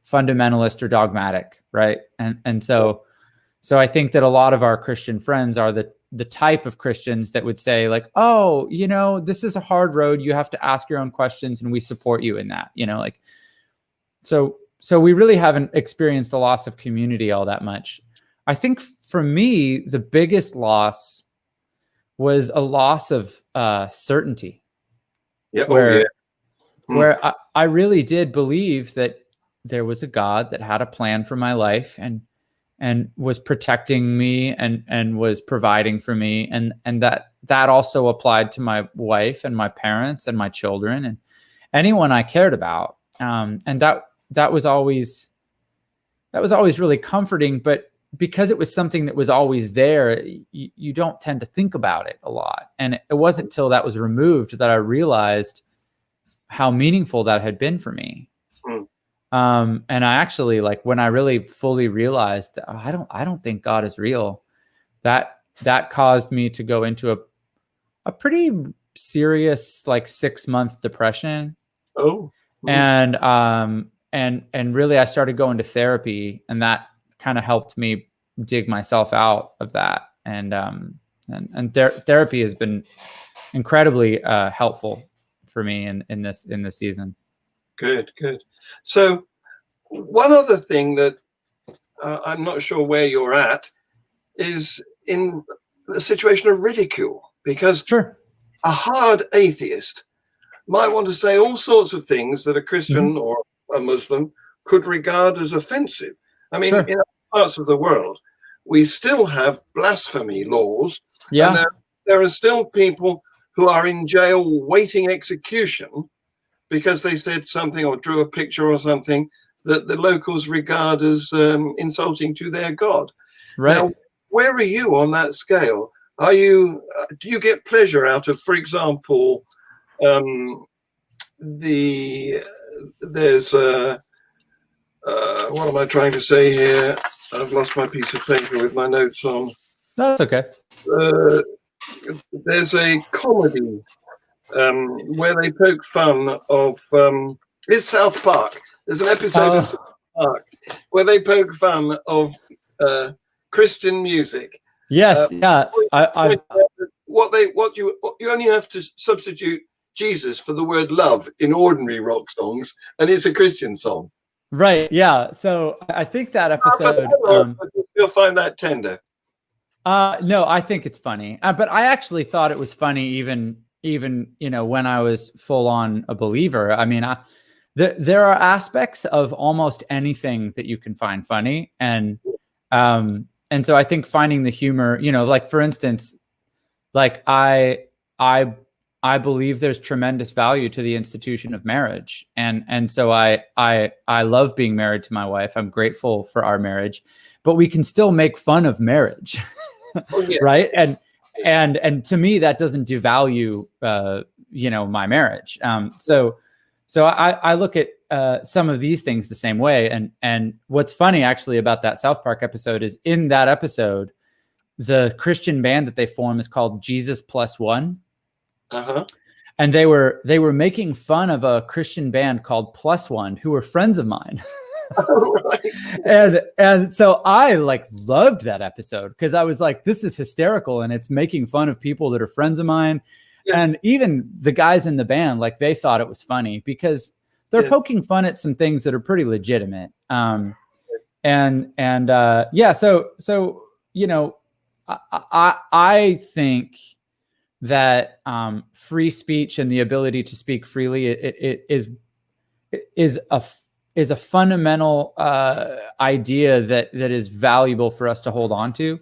fundamentalist or dogmatic. Right. And so I think that a lot of our Christian friends are the type of Christians that would say like, oh, this is a hard road. You have to ask your own questions and we support you in that, so we really haven't experienced the loss of community all that much. I think for me, the biggest loss was a loss of certainty. Yeah. Where I really did believe that there was a God that had a plan for my life and was protecting me and was providing for me. And that also applied to my wife and my parents and my children and anyone I cared about. And that was always really comforting, but because it was something that was always there, you don't tend to think about it a lot. And it wasn't until that was removed that I realized how meaningful that had been for me. And I actually, like, when I really fully realized I don't think God is real, that caused me to go into a pretty serious, like, 6-month depression. And really I started going to therapy, and that kind of helped me dig myself out of that. And therapy has been incredibly helpful for me in this season. Good. So one other thing that I'm not sure where you're at is in the situation of ridicule, because a hard atheist might want to say all sorts of things that a Christian or a Muslim could regard as offensive. I mean, in other parts of the world, we still have blasphemy laws. And there are still people who are in jail waiting execution because they said something or drew a picture or something that the locals regard as insulting to their God. Right. Now, where are you on that scale? Do you get pleasure out of, for example, there's what am I trying to say here? I've lost my piece of paper with my notes on. That's okay. There's a comedy where they poke fun of it's South Park. There's an episode of South Park where they poke fun of Christian music. Yes, You only have to substitute Jesus for the word love in ordinary rock songs, and it's a Christian song. Right. Yeah. So I think that episode. You'll find that tender. No, I think it's funny, but I actually thought it was funny even when I was full on a believer. I mean, there are aspects of almost anything that you can find funny, and so I think finding the humor, like, for instance, like I believe there's tremendous value to the institution of marriage, and so I love being married to my wife. I'm grateful for our marriage, but we can still make fun of marriage. Oh, yeah. Right. And to me, that doesn't devalue, my marriage. So I look at some of these things the same way. And what's funny actually about that South Park episode is in that episode, the Christian band that they form is called Jesus Plus One. Uh-huh. And they were making fun of a Christian band called Plus One, who were friends of mine. Right. And so I loved that episode because I was like, this is hysterical, and it's making fun of people that are friends of mine. Yeah. And even the guys in the band, they thought it was funny because they're Yes. poking fun at some things that are pretty legitimate. So I think that free speech and the ability to speak freely is a fundamental idea that is valuable for us to hold on to.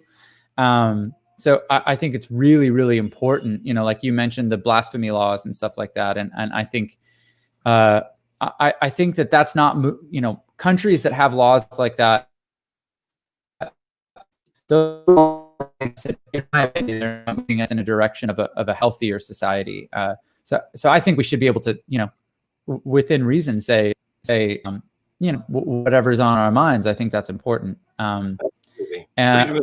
So I think it's really, really important, like you mentioned, the blasphemy laws and stuff like that. And I think I think that that's not, countries that have laws like that, those, in my opinion, they're not moving us in a direction of a healthier society. So I think we should be able to, within reason, say, whatever's on our minds. I think that's important. But at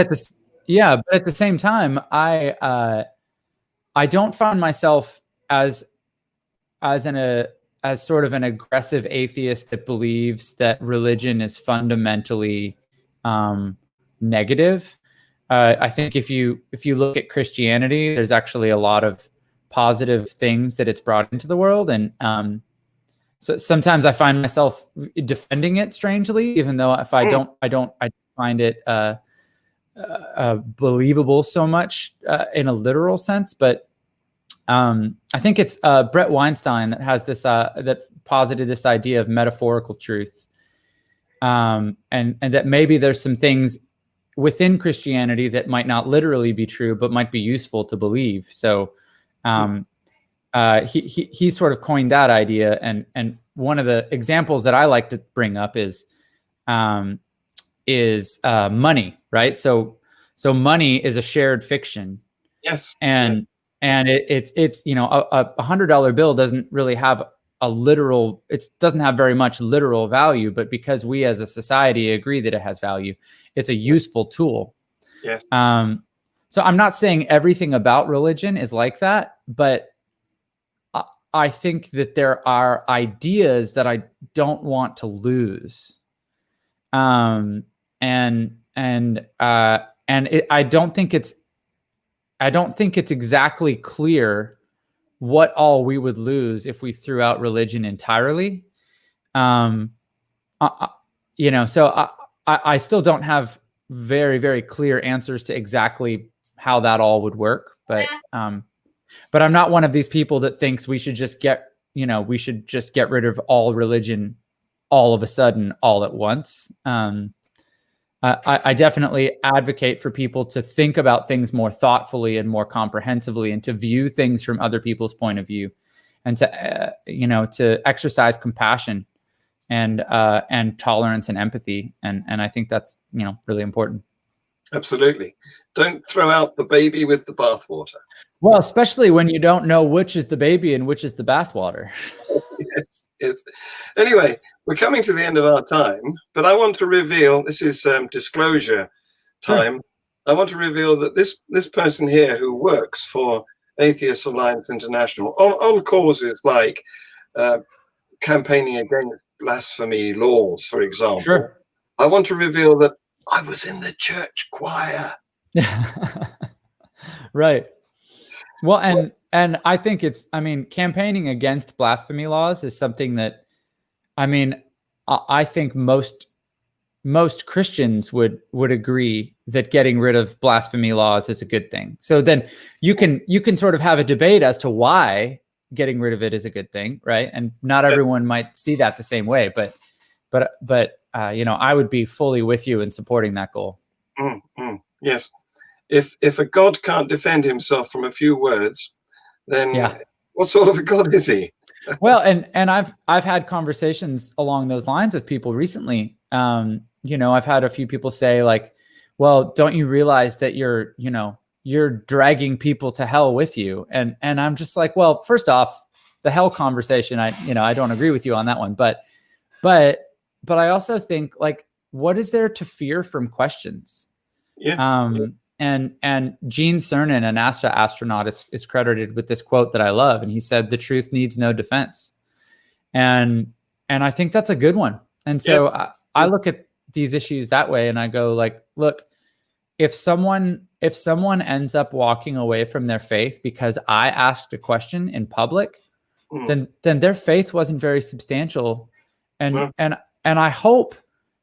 the same time, I don't find myself as sort of an aggressive atheist that believes that religion is fundamentally negative. I think if you look at Christianity, there's actually a lot of positive things that it's brought into the world, and so sometimes I find myself defending it strangely, even though if I don't find it believable so much in a literal sense. But I think it's Brett Weinstein that has this that posited this idea of metaphorical truth, and that maybe there's some things within Christianity that might not literally be true, but might be useful to believe. So he sort of coined that idea, and one of the examples that I like to bring up is money, right? So money is a shared fiction. Yes. And it's a $100 bill doesn't really have doesn't have very much literal value, but because we as a society agree that it has value, it's a useful tool. Yes. So I'm not saying everything about religion is like that, but I think that there are ideas that I don't want to lose. I don't think it's exactly clear what all we would lose if we threw out religion entirely. So I still don't have very, very clear answers to exactly how that all would work, but I'm not one of these people that thinks we should just get rid of all religion all of a sudden, all at once. I definitely advocate for people to think about things more thoughtfully and more comprehensively, and to view things from other people's point of view, and to to exercise compassion and tolerance and empathy, and I think that's really important. Absolutely. Don't throw out the baby with the bathwater. Well, especially when you don't know which is the baby and which is the bathwater. Yes. Anyway, we're coming to the end of our time, but I want to reveal, this is disclosure time. Sure. I want to reveal that this person here who works for Atheist Alliance International on causes like campaigning against blasphemy laws, for example. Sure. I want to reveal that I was in the church choir. Right. Well, and I think campaigning against blasphemy laws is something that, I think most Christians would agree that getting rid of blasphemy laws is a good thing. So then you can sort of have a debate as to why getting rid of it is a good thing, right? And not everyone might see that the same way, but I would be fully with you in supporting that goal. Yes. If a God can't defend himself from a few words, then what sort of a God is he? Well, and I've had conversations along those lines with people recently. I've had a few people say, like, well, don't you realize that you're dragging people to hell with you? And I'm just like, well, first off, the hell conversation, I don't agree with you on that one, but I also think, like, what is there to fear from questions? Yes. And Gene Cernan, a NASA astronaut, is credited with this quote that I love. And he said, "The truth needs no defense." And I think that's a good one. And so I look at these issues that way, and I go, like, look, if someone ends up walking away from their faith because I asked a question in public, then their faith wasn't very substantial. And I hope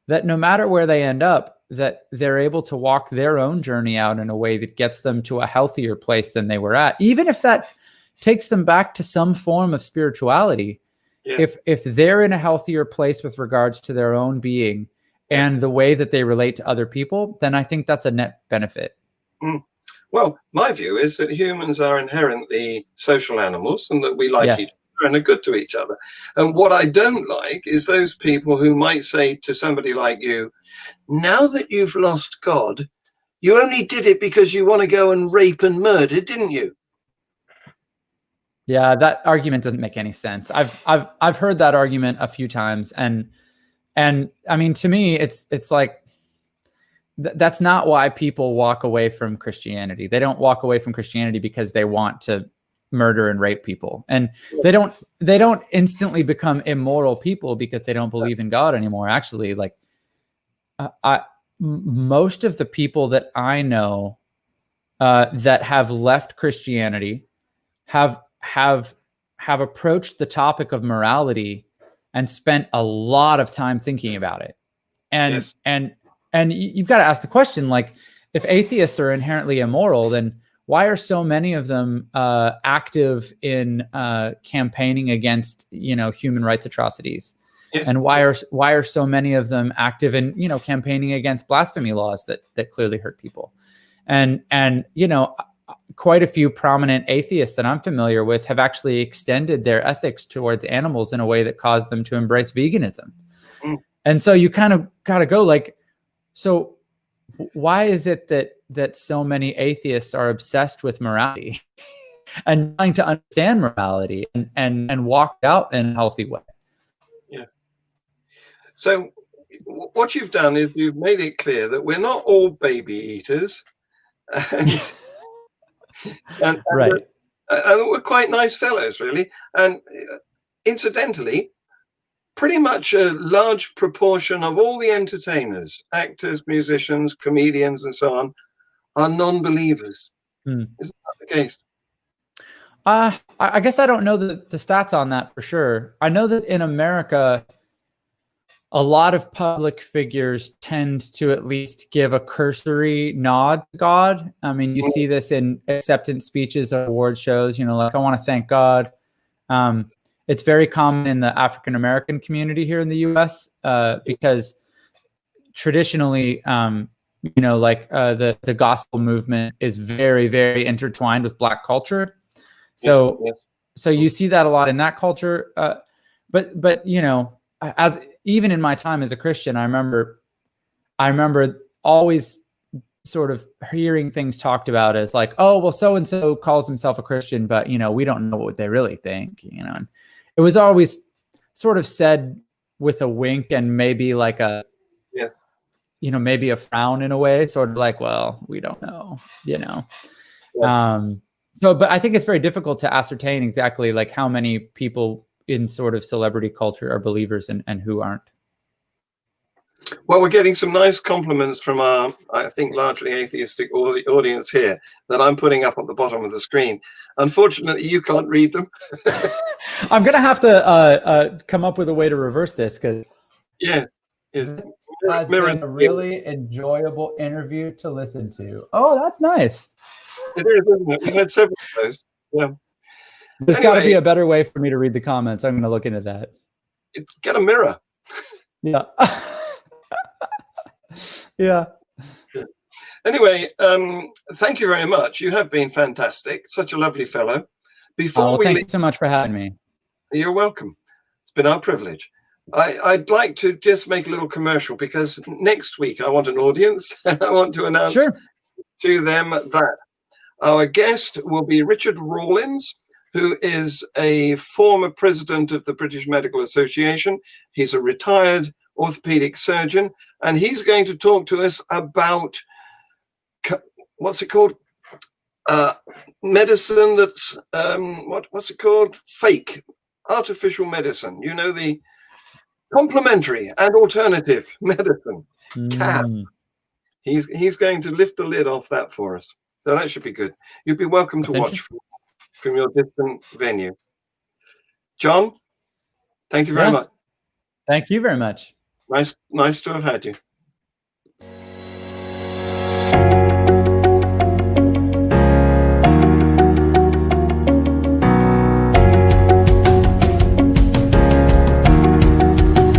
that no matter where they end up, that they're able to walk their own journey out in a way that gets them to a healthier place than they were at, even if that takes them back to some form of spirituality. Yeah. If they're in a healthier place with regards to their own being and the way that they relate to other people, then I think that's a net benefit. Well, my view is that humans are inherently social animals, and that we like each other and are good to each other. And what I don't like is those people who might say to somebody like you, now that you've lost God, you only did it because you want to go and rape and murder, didn't you? Yeah, that argument doesn't make any sense. I've heard that argument a few times, and I mean, to me, it's like that's not why people walk away from Christianity. They don't walk away from Christianity because they want to murder and rape people, and they don't instantly become immoral people because they don't believe in God anymore. Actually, like most of the people that I know that have left Christianity have approached the topic of morality and spent a lot of time thinking about it. And you've got to ask the question, like, if atheists are inherently immoral, then why are so many of them active in campaigning against, human rights atrocities? Yes. And why are so many of them active in, campaigning against blasphemy laws that clearly hurt people? And quite a few prominent atheists that I'm familiar with have actually extended their ethics towards animals in a way that caused them to embrace veganism. And so you kind of got to go, like, so why is it that so many atheists are obsessed with morality and trying to understand morality and walk out in a healthy way? Yes. So what you've done is you've made it clear that we're not all baby eaters. And right. We're quite nice fellows, really. And incidentally, pretty much a large proportion of all the entertainers, actors, musicians, comedians, and so on, are non-believers. Isn't that the case? I guess I don't know the stats on that for sure. I know that in America, a lot of public figures tend to at least give a cursory nod to God. I mean, you see this in acceptance speeches at award shows, like, I want to thank God. It's very common in the African-American community here in the US because traditionally, the gospel movement is very, very intertwined with Black culture. So you see that a lot in that culture. But as even in my time as a Christian, I remember always sort of hearing things talked about as like, oh, well, so-and-so calls himself a Christian, but, we don't know what they really think, and it was always sort of said with a wink and maybe like maybe a frown in a way, sort of like, well, we don't know, but I think it's very difficult to ascertain exactly like how many people in sort of celebrity culture are believers and who aren't. Well, we're getting some nice compliments from our, I think, largely atheistic audience here that I'm putting up at the bottom of the screen. Unfortunately, you can't read them. I'm going to have to come up with a way to reverse this because this has been a really enjoyable interview to listen to. Oh, that's nice. It is, isn't it? We've had several of those. Yeah. There's got to be a better way for me to read the comments. I'm going to look into that. Get a mirror. Yeah. Yeah. Anyway, thank you very much. You have been fantastic. Such a lovely fellow. Thank you so much for having me. You're welcome. It's been our privilege. I'd like to just make a little commercial because next week I want an audience. I want to announce to them that our guest will be Richard Rawlins, who is a former president of the British Medical Association. He's a retired orthopedic surgeon, and he's going to talk to us about what's it called? Medicine that's what's it called? Fake, artificial medicine. You know, the complementary and alternative medicine. CAP. He's going to lift the lid off that for us. So that should be good. You'd be welcome to watch from your distant venue. John, thank you very much. Thank you very much. Nice to have had you.